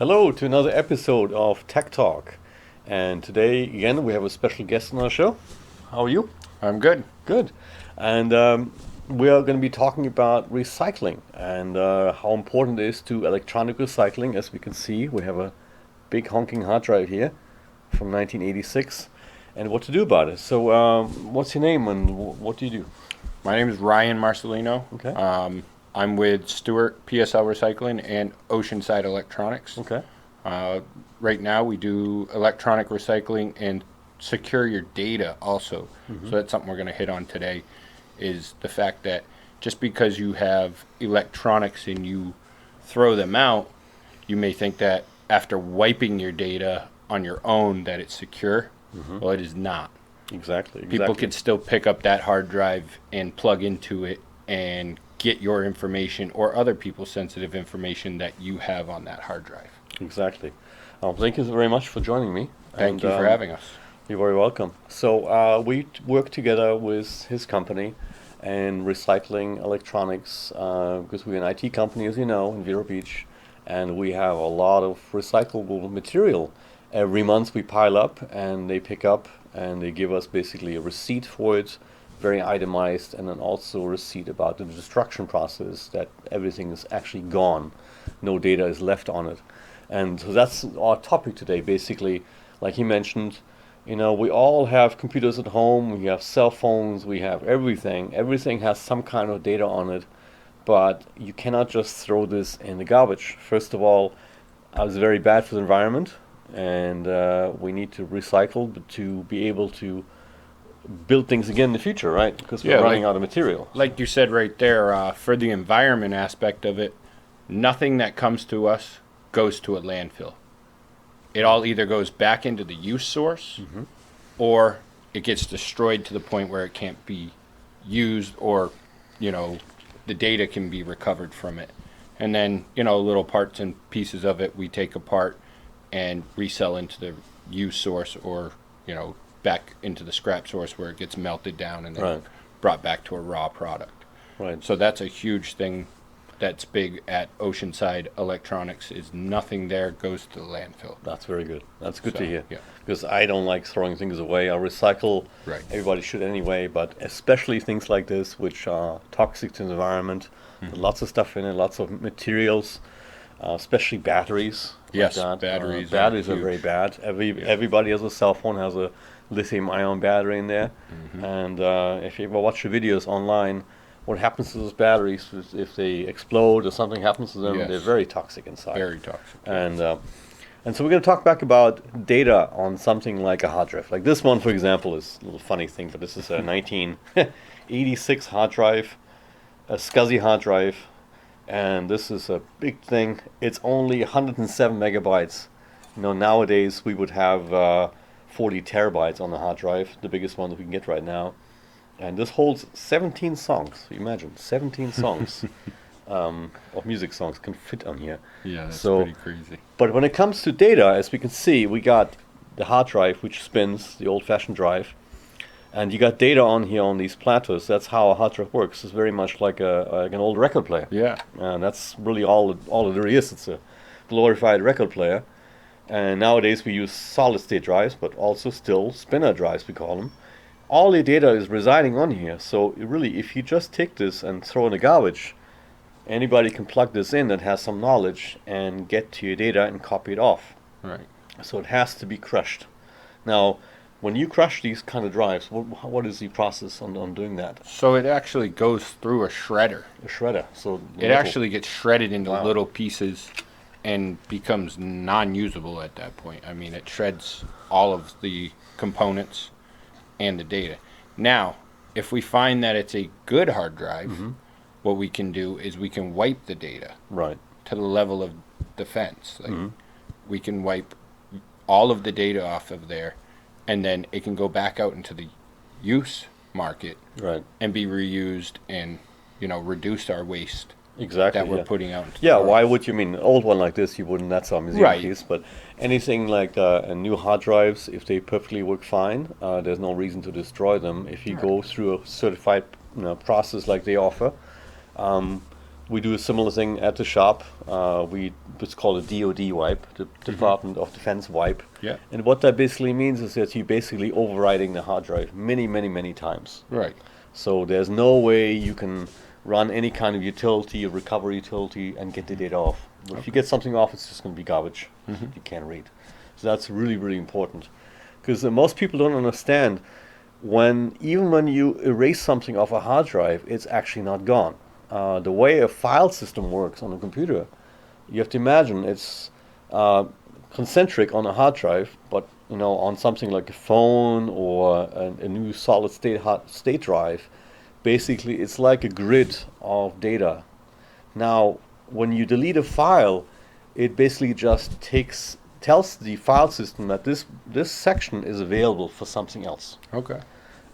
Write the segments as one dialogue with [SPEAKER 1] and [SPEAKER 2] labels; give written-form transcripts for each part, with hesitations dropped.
[SPEAKER 1] Hello to another episode of Tech Talk. And today, again, we have a special guest on our show. How are you?
[SPEAKER 2] I'm good.
[SPEAKER 1] Good. And we are going to be talking about recycling and how important it is to electronic recycling. As we can see, we have a big honking hard drive here from 1986 and what to do about it. So, what's your name and what do you do?
[SPEAKER 2] My name is Ryan Marcelino.
[SPEAKER 1] Okay.
[SPEAKER 2] I'm with Stuart, PSL Recycling, and Oceanside Electronics.
[SPEAKER 1] Okay.
[SPEAKER 2] Right now, we do electronic recycling and secure your data also. So that's something we're going to hit on today, is the fact that just because you have electronics and you throw them out, you may think that after wiping your data on your own that it's secure. Well, it is not.
[SPEAKER 1] Exactly.
[SPEAKER 2] People could still pick up that hard drive and plug into it and get your information or other people's sensitive information that you have on that hard drive.
[SPEAKER 1] Exactly. Thank you very much for joining me.
[SPEAKER 2] Thank you for having us.
[SPEAKER 1] You're very welcome. So we work together with his company and recycling electronics because we're an IT company, as you know, in Vero Beach, and we have a lot of recyclable material. Every month we pile up and they pick up and they give us basically a receipt for it, very itemized, and then also a receipt about the destruction process, that everything is actually gone, no data is left on it. And so that's our topic today, basically. Like he mentioned, you know, we all have computers at home, we have cell phones, we have everything. Everything has some kind of data on it, but you cannot just throw this in the garbage. First of all, it's very bad for the environment, and we need to recycle to be able to build things again in the future, right? Because we're running out of material.
[SPEAKER 2] Like you said right there, for the environment aspect of it, nothing that comes to us goes to a landfill. It all either goes back into the use source or it gets destroyed to the point where it can't be used, or, you know, the data can be recovered from it. And then, you know, little parts and pieces of it we take apart and resell into the use source, or, you know, back into the scrap source where it gets melted down and then brought back to a raw product.
[SPEAKER 1] Right.
[SPEAKER 2] So that's a huge thing that's big at Oceanside Electronics, is nothing there goes to the landfill.
[SPEAKER 1] That's very good. That's good to hear.
[SPEAKER 2] Yeah.
[SPEAKER 1] Because I don't like throwing things away. I recycle.
[SPEAKER 2] Right.
[SPEAKER 1] Everybody should anyway, but especially things like this, which are toxic to the environment. Lots of stuff in it, lots of materials, especially batteries.
[SPEAKER 2] Yes,
[SPEAKER 1] like that.
[SPEAKER 2] batteries.
[SPEAKER 1] Batteries are very bad. Everybody has a cell phone, has a lithium-ion battery in there. And if you ever watch the videos online, what happens to those batteries is if they explode or something happens to them, they're very toxic inside.
[SPEAKER 2] Very toxic.
[SPEAKER 1] And so we're going to talk back about data on something like a hard drive. Like this one, for example, is a little funny thing, but this is a 1986 hard drive, a SCSI hard drive, and this is a big thing. It's only 107 megabytes. You know, nowadays we would have 40 terabytes on the hard drive, the biggest one that we can get right now. And this holds 17 songs. Imagine, 17 songs of music songs can fit on here.
[SPEAKER 2] Yeah, that's pretty crazy.
[SPEAKER 1] But when it comes to data, as we can see, we got the hard drive, which spins, the old-fashioned drive. And you got data on here on these platters. That's how a hard drive works. It's very much like an old record player.
[SPEAKER 2] Yeah.
[SPEAKER 1] And that's really all it really is. It's a glorified record player. And nowadays we use solid-state drives, but also still spinner drives, we call them. All the data is residing on here. So really, if you just take this and throw in the garbage, anybody can plug this in that has some knowledge and get to your data and copy it off.
[SPEAKER 2] Right.
[SPEAKER 1] So it has to be crushed. Now, when you crush these kind of drives, what is the process on doing that?
[SPEAKER 2] So it actually goes through a shredder.
[SPEAKER 1] A shredder. So
[SPEAKER 2] it actually gets shredded into little pieces and becomes non-usable at that point. I mean, it shreds all of the components and the data. Now, if we find that it's a good hard drive, what we can do is we can wipe the data to the level of defense. Like we can wipe all of the data off of there, and then it can go back out into the use market and be reused and, you know, reduce our waste that we're putting out.
[SPEAKER 1] Why would you mean an old one like this? You wouldn't. That's a museum piece. But anything like new hard drives, if they perfectly work fine, there's no reason to destroy them. If you go through a certified process like they offer, We do a similar thing at the shop. It's called a DoD wipe, the Department of Defense wipe.
[SPEAKER 2] Yeah.
[SPEAKER 1] And what that basically means is that you're basically overriding the hard drive many, many, many times.
[SPEAKER 2] Right.
[SPEAKER 1] So there's no way you can run any kind of utility, a recovery utility, and get the data off. But if you get something off, it's just going to be garbage. You can't read. So that's really, really important. Because most people don't understand even when you erase something off a hard drive, it's actually not gone. The way a file system works on a computer, you have to imagine it's concentric on a hard drive, but on something like a phone or a new solid state drive, basically it's like a grid of data. Now, when you delete a file, it basically just tells the file system that this section is available for something else.
[SPEAKER 2] Okay.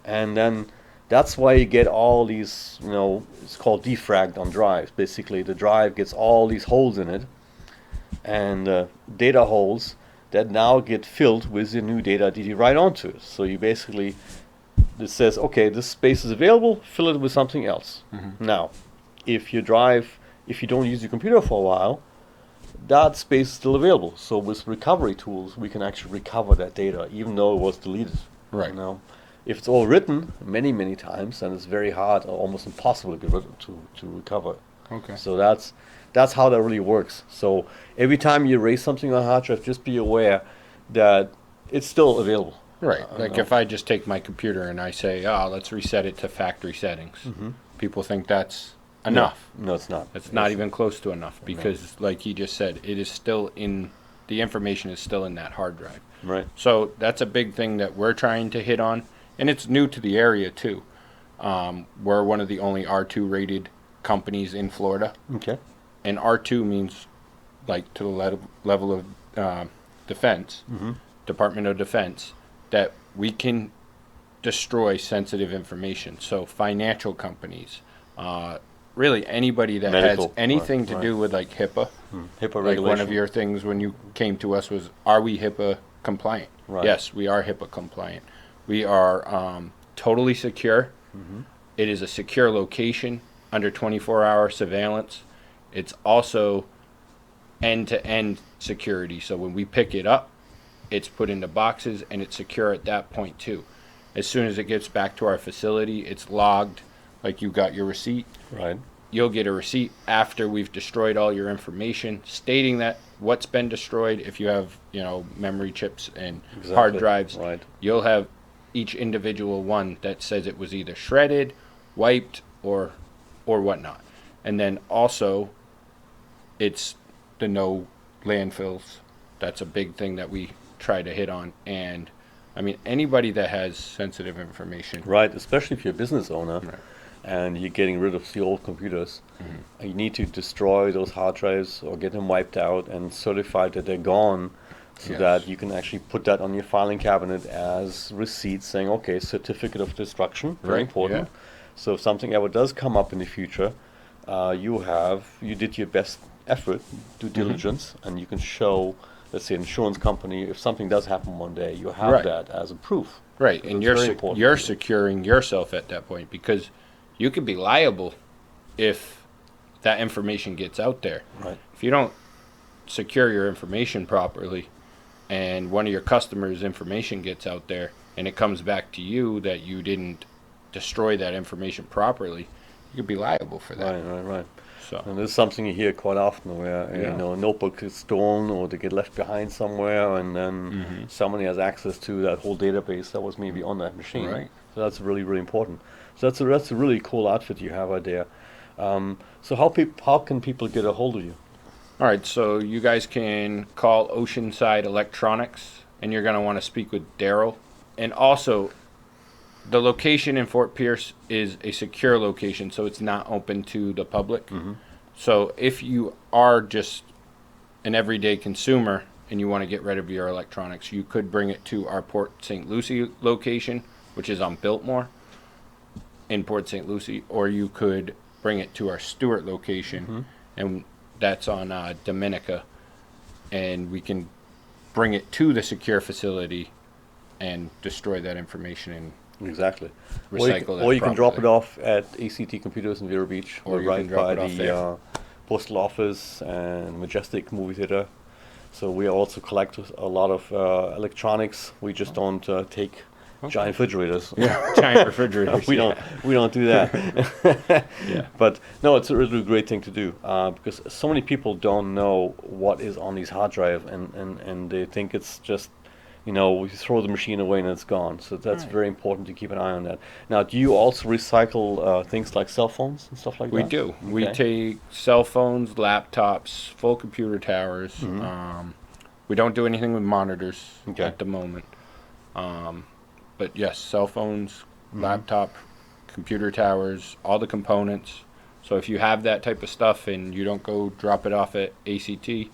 [SPEAKER 1] And then that's why you get all these, it's called defragged on drives. Basically, the drive gets all these holes in it, and data holes that now get filled with the new data that you write onto it. So you basically, it says, okay, this space is available, fill it with something else. Now, if you don't use your computer for a while, that space is still available. So with recovery tools, we can actually recover that data, even though it was deleted.
[SPEAKER 2] Right.
[SPEAKER 1] If it's all written many, many times, then it's very hard or almost impossible to recover.
[SPEAKER 2] Okay.
[SPEAKER 1] So that's how that really works. So every time you erase something on a hard drive, just be aware that it's still available.
[SPEAKER 2] Right. Like if I just take my computer and I say, let's reset it to factory settings, people think that's enough.
[SPEAKER 1] No, it's not.
[SPEAKER 2] It's not even close to enough because, like he just said, it is still the information is still in that hard drive.
[SPEAKER 1] Right.
[SPEAKER 2] So that's a big thing that we're trying to hit on. And it's new to the area, too. We're one of the only R2 rated companies in Florida.
[SPEAKER 1] Okay.
[SPEAKER 2] And R2 means like to the level of defense, Department of Defense, that we can destroy sensitive information. So financial companies, really anybody that
[SPEAKER 1] Medical,
[SPEAKER 2] has anything to do with like HIPAA.
[SPEAKER 1] HIPAA
[SPEAKER 2] Like
[SPEAKER 1] regulation.
[SPEAKER 2] one of your things when you came to us was, are we HIPAA compliant?
[SPEAKER 1] Right.
[SPEAKER 2] Yes, we are HIPAA compliant. We are totally secure. It is a secure location under 24-hour surveillance. It's also end-to-end security. So when we pick it up, it's put into boxes and it's secure at that point too. As soon as it gets back to our facility, it's logged like you got your receipt.
[SPEAKER 1] Right.
[SPEAKER 2] You'll get a receipt after we've destroyed all your information stating that what's been destroyed. If you have, memory chips and hard drives,
[SPEAKER 1] right.
[SPEAKER 2] You'll have each individual one that says it was either shredded, wiped, or whatnot. And then also, it's the no landfills. That's a big thing that we try to hit on. And, I mean, anybody that has sensitive information.
[SPEAKER 1] Right, especially if you're a business owner.
[SPEAKER 2] Right.
[SPEAKER 1] And you're getting rid of the old computers, you need to destroy those hard drives or get them wiped out and certify that they're gone, so that you can actually put that on your filing cabinet as receipts saying, okay, certificate of destruction, very important. So if something ever does come up in the future, you did your best effort, due diligence, and you can show, let's say, an insurance company, if something does happen one day, you have that as a proof.
[SPEAKER 2] Right, and you're securing yourself at that point, because you could be liable if that information gets out there.
[SPEAKER 1] Right.
[SPEAKER 2] If you don't secure your information properly and one of your customers' information gets out there and it comes back to you that you didn't destroy that information properly, you could be liable for that.
[SPEAKER 1] Right.
[SPEAKER 2] So.
[SPEAKER 1] And this is something you hear quite often where a notebook is stolen or they get left behind somewhere, and then somebody has access to that whole database that was maybe on that machine.
[SPEAKER 2] Right.
[SPEAKER 1] So that's really, really important. So that's a really cool outfit you have out there. So how can people get a hold of you?
[SPEAKER 2] All right, so you guys can call Oceanside Electronics, and you're going to want to speak with Daryl. And also, the location in Fort Pierce is a secure location, so it's not open to the public. So if you are just an everyday consumer and you want to get rid of your electronics, you could bring it to our Port St. Lucie location, which is on Biltmore in Port St. Lucie, or you could bring it to our Stuart location, and that's on Dominica, and we can bring it to the secure facility and destroy that information and
[SPEAKER 1] Exactly.
[SPEAKER 2] recycle
[SPEAKER 1] Or you
[SPEAKER 2] it
[SPEAKER 1] can drop it
[SPEAKER 2] properly.
[SPEAKER 1] off at ACT Computers in Vero Beach,
[SPEAKER 2] Or you
[SPEAKER 1] right
[SPEAKER 2] can drop
[SPEAKER 1] by
[SPEAKER 2] it off
[SPEAKER 1] the
[SPEAKER 2] there.
[SPEAKER 1] postal office and Majestic movie theater. So we also collect a lot of electronics. We just don't take giant refrigerators.
[SPEAKER 2] Yeah, giant refrigerators.
[SPEAKER 1] We don't do that.
[SPEAKER 2] Yeah.
[SPEAKER 1] But no, it's a really great thing to do because so many people don't know what is on these hard drive, and they think it's just, we throw the machine away and it's gone. So that's
[SPEAKER 2] Right.
[SPEAKER 1] very important to keep an eye on that. Now, do you also recycle things like cell phones and stuff like
[SPEAKER 2] We
[SPEAKER 1] that?
[SPEAKER 2] do. We
[SPEAKER 1] Okay.
[SPEAKER 2] take cell phones, laptops, full computer towers. We don't do anything with monitors
[SPEAKER 1] Okay.
[SPEAKER 2] at the moment. But yes, cell phones, laptop, computer towers, all the components. So if you have that type of stuff and you don't go drop it off at ACT,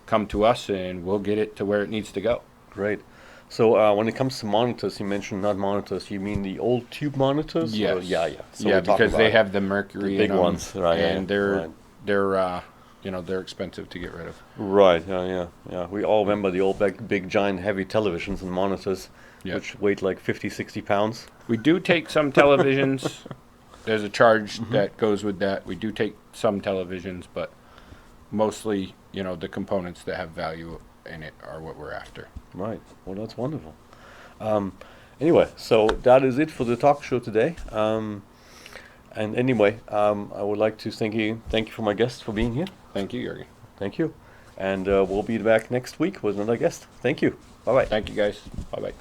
[SPEAKER 2] come to us and we'll get it to where it needs to go.
[SPEAKER 1] Great. So when it comes to monitors, you mentioned not monitors. You mean the old tube monitors?
[SPEAKER 2] Yes.
[SPEAKER 1] Or- yeah. So
[SPEAKER 2] yeah,
[SPEAKER 1] we're talking
[SPEAKER 2] because they
[SPEAKER 1] about
[SPEAKER 2] have the mercury
[SPEAKER 1] the big
[SPEAKER 2] in 'em,
[SPEAKER 1] ones, right? Yeah,
[SPEAKER 2] and
[SPEAKER 1] right.
[SPEAKER 2] they're expensive to get rid of.
[SPEAKER 1] Right. Yeah. We all remember the old big giant heavy televisions and monitors,
[SPEAKER 2] Yeah.
[SPEAKER 1] which weighed like 50, 60 pounds.
[SPEAKER 2] We do take some televisions. There's a charge that goes with that. We do take some televisions, but mostly, the components that have value in it are what we're after.
[SPEAKER 1] Right. Well, that's wonderful. Anyway, so that is it for the talk show today. And anyway, I would like to thank you for my guest for being here.
[SPEAKER 2] Thank you, Jurgen.
[SPEAKER 1] Thank you. And we'll be back next week with another guest. Thank you. Bye-bye.
[SPEAKER 2] Thank you, guys. Bye-bye.